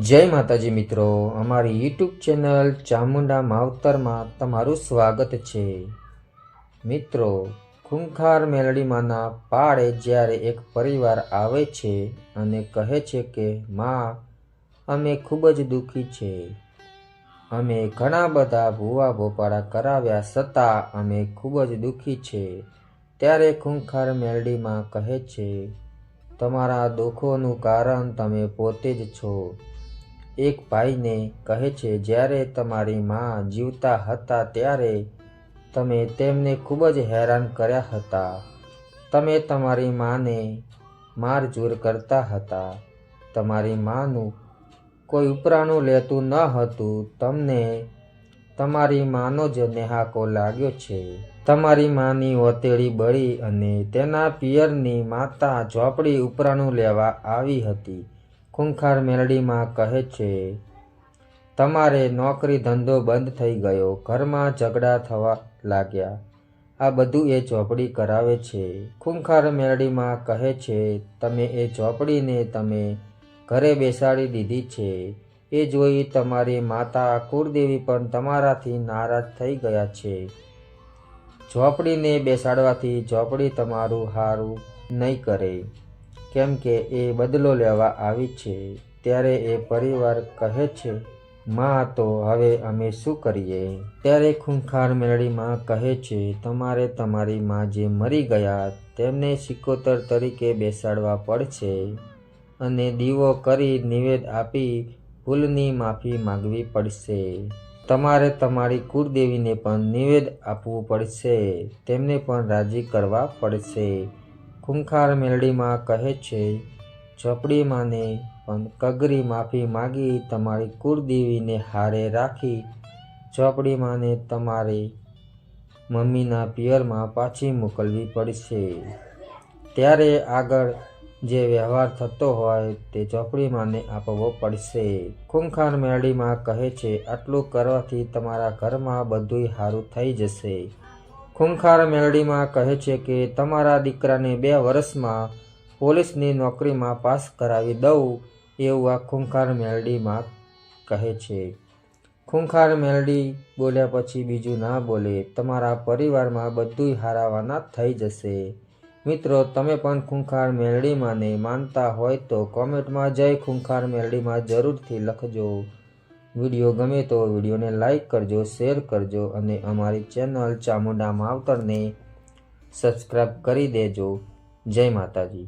જય માતાજી મિત્રો, અમારી યુટ્યુબ ચેનલ ચામુંડા માવતરમાં તમારું સ્વાગત છે। મિત્રો, ખૂંખાર મેલડીમાંના પાળે જ્યારે એક પરિવાર આવે છે અને કહે છે કે માં, અમે ખૂબ જ દુઃખી છે, અમે ઘણા બધા ભૂવા ભોપાળા કરાવ્યા છતાં અમે ખૂબ જ દુઃખી છે। ત્યારે ખૂંખાર મેલડીમાં કહે છે, તમારા દુઃખોનું કારણ તમે પોતે જ છો। એક ભાઈને કહે છે, જ્યારે તમારી માં જીવતા હતા ત્યારે તમે તેમને ખૂબ જ હેરાન કર્યા હતા, તમે તમારી માને મારઝૂર કરતા હતા, તમારી માનું કોઈ ઉપરાણું લેતું ન હતું, તમને તમારી માનો જ નેહાકો લાગ્યો છે। તમારી માની ઓતેડી બળી અને તેના પિયરની માતા ઝોપડી ઉપરાણું લેવા આવી હતી। ખૂંખાર મેલડીમાં કહે છે, તમારે નોકરી ધંધો બંધ થઈ ગયો, ઘરમાં ઝઘડા થવા લાગ્યા, આ બધું એ ઝોપડી કરાવે છે। ખૂંખાર મેલડીમાં કહે છે, તમે એ ઝોપડીને તમે ઘરે બેસાડી દીધી છે, એ જોઈ તમારી માતા કુળદેવી પણ તમારાથી નારાજ થઈ ગયા છે। ઝોપડીને બેસાડવાથી ઝોપડી તમારું સારું નહીં કરે, કેમ કે એ બદલો લેવા આવી છે। ત્યારે એ પરિવાર કહે છે, માં તો હવે અમે શું કરીએ? ત્યારે ખૂંખાર મેલડીમાં કહે છે, તમારે તમારી માં જે મરી ગયા તેમને સિકોતર તરીકે બેસાડવા પડશે અને દીવો કરી નિવેદ આપી ભૂલની માફી માંગવી પડશે। તમારે તમારી કુળદેવીને પણ નિવેદ આપવું પડશે, તેમને પણ રાજી કરવા પડશે। ખૂંખાર મેલડીમાં કહે છે, ઝોપડીમાંને પણ કગરી માફી માગી તમારી કુળદેવીને હારે રાખી ઝોપડીમાંને તમારે મમ્મીના પિયરમાં પાછી મોકલવી પડશે। ત્યારે આગળ જે વ્યવહાર થતો હોય તે ઝોપડીમાંને આપવો પડશે। ખૂંખાર મેલડીમાં કહે છે, આટલું કરવાથી તમારા ઘરમાં બધુંય સારું થઈ જશે। ખૂંખાર મેલડીમાં કહે છે કે તમારા દીકરાને 2 વર્ષમાં પોલીસની નોકરીમાં પાસ કરાવી દઉં, એવું આ ખૂંખાર મેલડીમાં કહે છે। ખૂંખાર મેલડી બોલ્યા પછી બીજું ના બોલે, તમારા પરિવારમાં બધુંય હારાવાના થઈ જશે। મિત્રો, તમે પણ ખૂંખાર મેલડીમાંને માનતા હોય તો કોમેન્ટમાં જય ખૂંખાર મેલડીમાં જરૂરથી લખજો। વિડીયો ગમે તો વિડીયોને લાઈક કરજો, શેર કરજો અને અમારી ચેનલ ચામુંડા માવતરને સબસ્ક્રાઈબ કરી દેજો। જય માતાજી।